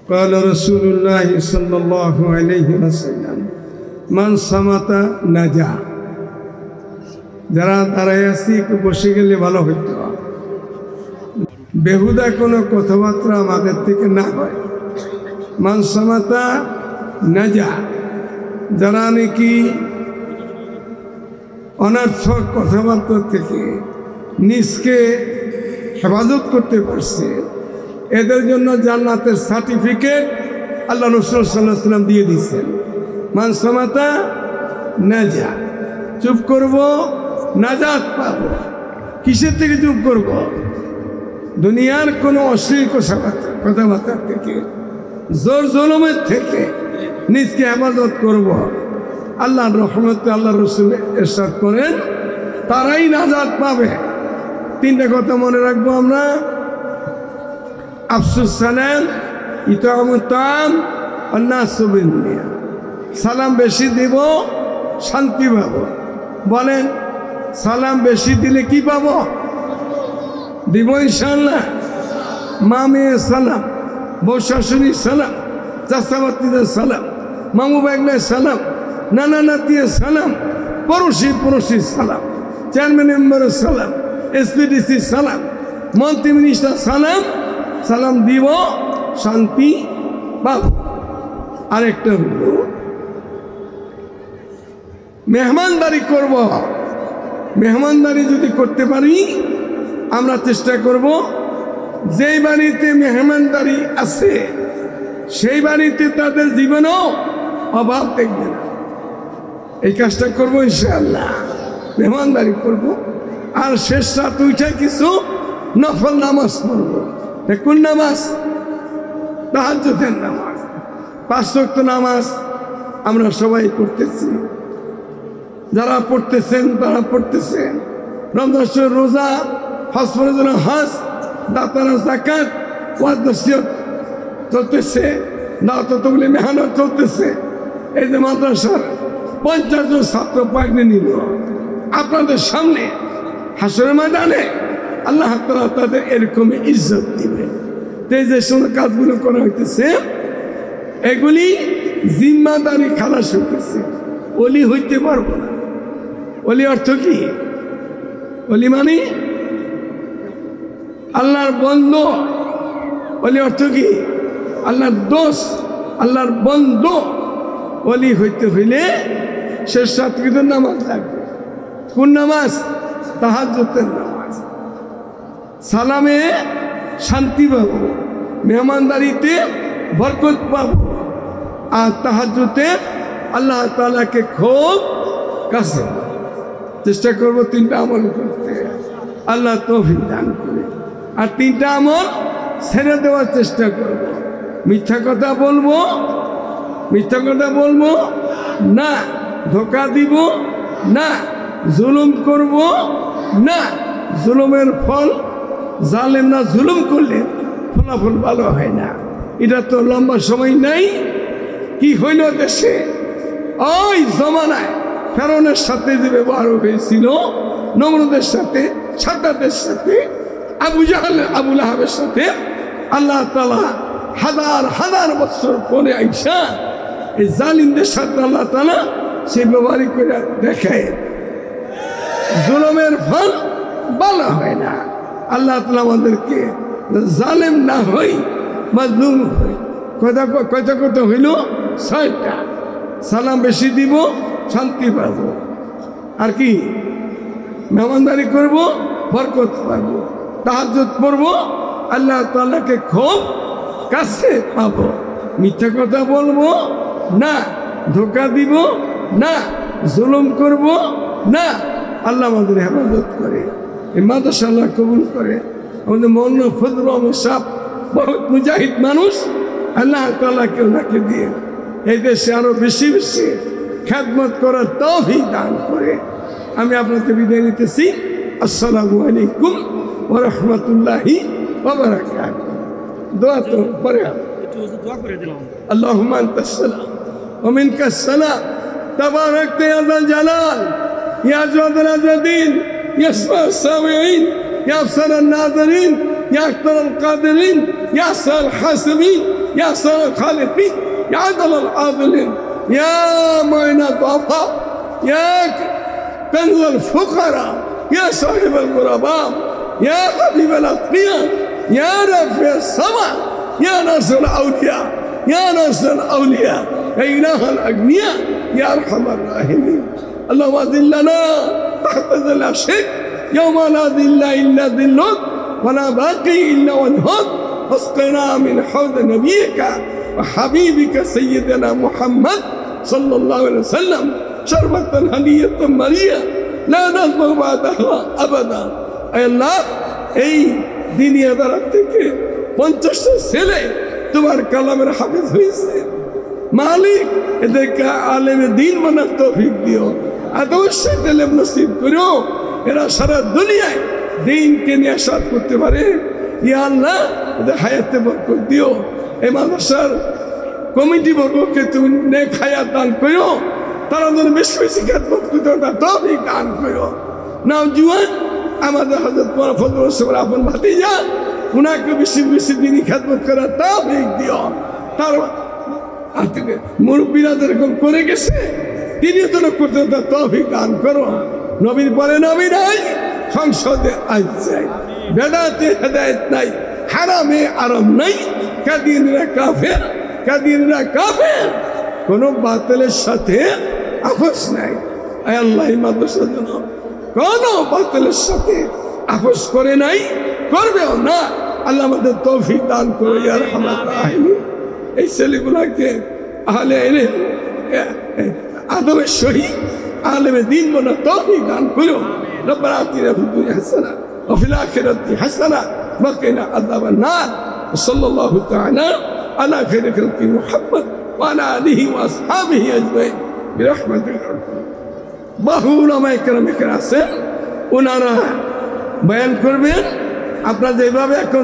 قال رسول الله صلى الله عليه وسلم من صمت نجا যারা দাঁড়ায় আছি একটু বসে গেলে ভালো হইতো বেহুদা কোনো কথাবার্তা আমাদের থেকে না হয় মান সামাতা নাজা যারা নাকি অনর্থক কথাবার্তা থেকে নিজকে হেফাজত করতে পারছে এদের জন্য জান্নাতের সার্টিফিকেট আল্লাহ রাসূল সাল্লাল্লাহু আলাইহি ওয়াসাল্লাম দিয়ে দিয়েছেন মান সামাতা নাজা চুপ করব নাজাত পাবো কিসের থেকে চুপ করব দুনিয়ার কোনো অশ্লীল কথাবার্তা থেকে জোর জুলুমের থেকে নিজকে হেফাজত করব আল্লাহর রহমতে আল্লাহ রাসূল ইরশাদ করেন তারাই নাজাত পাবে তিনটা কথা মনে রাখবো আমরা আফসুস সালাম ইতামুত তাম আন্নাসু বিন্নিয়া সালাম বেশি দিব শান্তি পাবো বলেন সালাম বেশি দিলে কি পাবো দিব ইনশাআল্লাহ মা মেয়ে সালাম বউ শাশুড়ি সালাম চাচা ভাতিজার সালাম মামু বাগনার সালাম নানা নাতির সালাম পড়োশি সালাম চেয়ারম্যান মেম্বারের সালাম এসপিডিসি সালাম মন্ত্রী মিনিস্টার সালাম দিব শান্তি পাবো আরেকটা হলো মেহমানদারি করব মেহমানদারি যদি করতে পারি আমরা চেষ্টা করব যেই বাড়িতে মেহমানদারি আছে সেই বাড়িতে তাদের জীবনেও অভাব দেখবে না এই কাজটা করবো ইনশাআল্লাহ মেহমানদারি করব আর শেষ রাত উঠে কিছু নফল নামাজ পড়বো কোন নামাজ তাহাজ্জুদের নামাজ 5 ওয়াক্ত নামাজ আমরা সবাই করতেছি যারা পড়তেছেন তারা পড়তেছেন রমজান শরীফ রোজা হজ ফরজ হজ দাতারা যাকাত ওয়াজ নসিহত চলতেছে দাওয়াত তাবলীগ মেহনত চলতেছে এই যে মাদ্রাসার 50 জন ছাত্র পাগড়ি নিল আপনাদের সামনে হাসরের ময়দানে আল্লাহ তাআলা তাদের এরকম ইজ্জত দিবে এই যে সমস্ত কাজগুলো করা হইতেছে এগুলি জিম্মাদারি খালাস হইতেছে ওলি হইতে পারবো না ওলি অর্থ কি ওলি মানে আল্লাহর বন্ধু ওলি অর্থ কি আল্লাহর দোস্ত আল্লাহর বন্ধু ওলি হইতে হইলে শেষ রাত নামাজ লাগবে কোন নামাজ তাহাজ্জুদের নামাজ সালামে শান্তি পাবো মেহমানদারিতে বরকত পাবো আর তাহাজ্জুদে আল্লাহ তাআলাকে খুব কাছে চেষ্টা করবো 3টা আমল করতে আল্লাহ তৌফিক দান করে আর 3টা আমল ছেড়ে দেওয়ার চেষ্টা করব মিথ্যা কথা বলবো না ধোঁকা দিব না জুলুম করব না জুলুমের ফল জালেম না জুলুম করলে ফলাফল ভালো হয় না এটা তো লম্বা সময় নাই কি হইল দেশে ওই জমানায় ফেরাউনের সাথে যে ব্যবহার হয়েছিল নমরুদের সাথে সাদ্দাতের সাথে আবু জাহল আবু লাহাবের সাথে আল্লাহ তাআলা হাজার বছর পরে আইসা এই জালিমদের সাথে আল্লাহ তাআলা সেই ব্যবহার করে দেখায় জুলুমের ফল ভালো হয় না আল্লাহ তাআলা আমাদেরকে জালেম না হই মাজলুম হই কথা হইল 6টা সালাম বেশি দিব শান্তি পাবো আর কি মেহমানদারি করব বরকত পাবো তাহাজ্জুদ পড়বো আল্লাহ তাআলাকে খুব কাছে পাবো মিথ্যা কথা বলবো না ধোঁকা দিব না জুলুম করব না আল্লাহ আমাদের হেফাজত করে এই মাদ্রাসা আল্লাহ কবুল করে আমাদের মৌলানা ফজলুর রহমান সাহেব বহুত মুজাহিদ মানুষ আল্লাহ তাআলাকে ওনাকে দিয়ে এই দেশে আরো বেশি বেশি খেদমত করার তৌফিক দান করে আমি আপনাদের বিদায় নিতেছি আসসালামু আলাইকুম ওয়া রাহমাতুল্লাহি ওয়া বারাকাতুহু দোয়া তো পরে আল্লাহুম্মা আনতাস সালাম ওয়া মিনকাস সালাম তাবারাকতা ইয়া যাল জালাল ইয়া জাওয়াদুল আজাদিন ইয়া আসমা'আস সামিঈন ইয়া আফসারান নাযিরিন ইয়া আকতারাল কাদিরিন يا أحسن الحاسبين يا أحسن الخالقين يا عدل العادلين يا معين الضعفاء يا كنز الفقراء يا صاحب الغرباء يا حبيب الأتقياء يا رافع السماء يا ناصر الأولياء يا ناصر الأولياء يا إله الأغنياء يا أرحم الراحمين اللهم ذلنا تحت ظل عرشك يوم لا ظل إلا ظلك ولا باقي إلا وجهك واسقنا من حوض نبيك وحبيبك سيدنا محمد صلى الله عليه وسلم شربة هنية مريئة لا نظمأ بعدها أبدا أي الله এই দুনিয়াদার থেকে 50টা ছেলে তোমার কালামের হাফেজ হয়েছে মালিক এদেরকে আলেমে দিন বানার তৌফিক দিও আদর্শ তেলেম নসিব করো এরা সারা দুনিয়ায় দিনকে নিয়ে আশাদ করতে পারে ইয়া আল্লাহ এদের হায়াতে বরকত দিও এই মাদ্রাসার কমিটি বর্গকে তুমি নেক হায়াত দান করো তারা যেন বেশি বেশি খেদমত করতে তার তৌফিক দান করো নাও জুয়ান আমাদের হযরত মাওলানা ফজলুর রহমান আপন ভাতিজা উনাকে বেশি বেশি দিনই খেদমত করার তৌফিক দিও তার মুরব্বীরা যেরকম করে গেছে তিনিও তো করতে তার তৌফিক দান করো নবীর পরে নবী নাই সংসদে আইন চাই বেদাতে হেদায়েত নাই হারামে আরাম নাই কাদিনরা কাফের কাদিনরা কাফের কোনো বাতিলের সাথে আপোষ নাই আয় আল্লাহ মাদ্রাসা যেন কোনো বাতিলের সাথে আপোষ করে নাই করবেও না আল্লাহ আমাদের তৌফিক দান করো ইয়া রাহমার রাহিমিন এই ছেলেগুলাকে আহলে ইলম আদবের সহিত আলেমে দিন বানার তৌফিক দান করো রব্বানা আতিনা ফিদ দুনিয়া হাসানা ওয়া ফিল আখিরাতি হাসানা ওয়া কিনা আযাবান নার সাল্লাল্লাহু তাআলা আলা খাইরি খালকি মুহাম্মদ ওয়া আলা আলিহি ওয়া আসহাবিহি আজমাইন বিরহমাতিকা বহু উলামায়ে কেরাম এখানে আছেন ওনারা বয়ান করবেন আপনারা যেভাবে এখন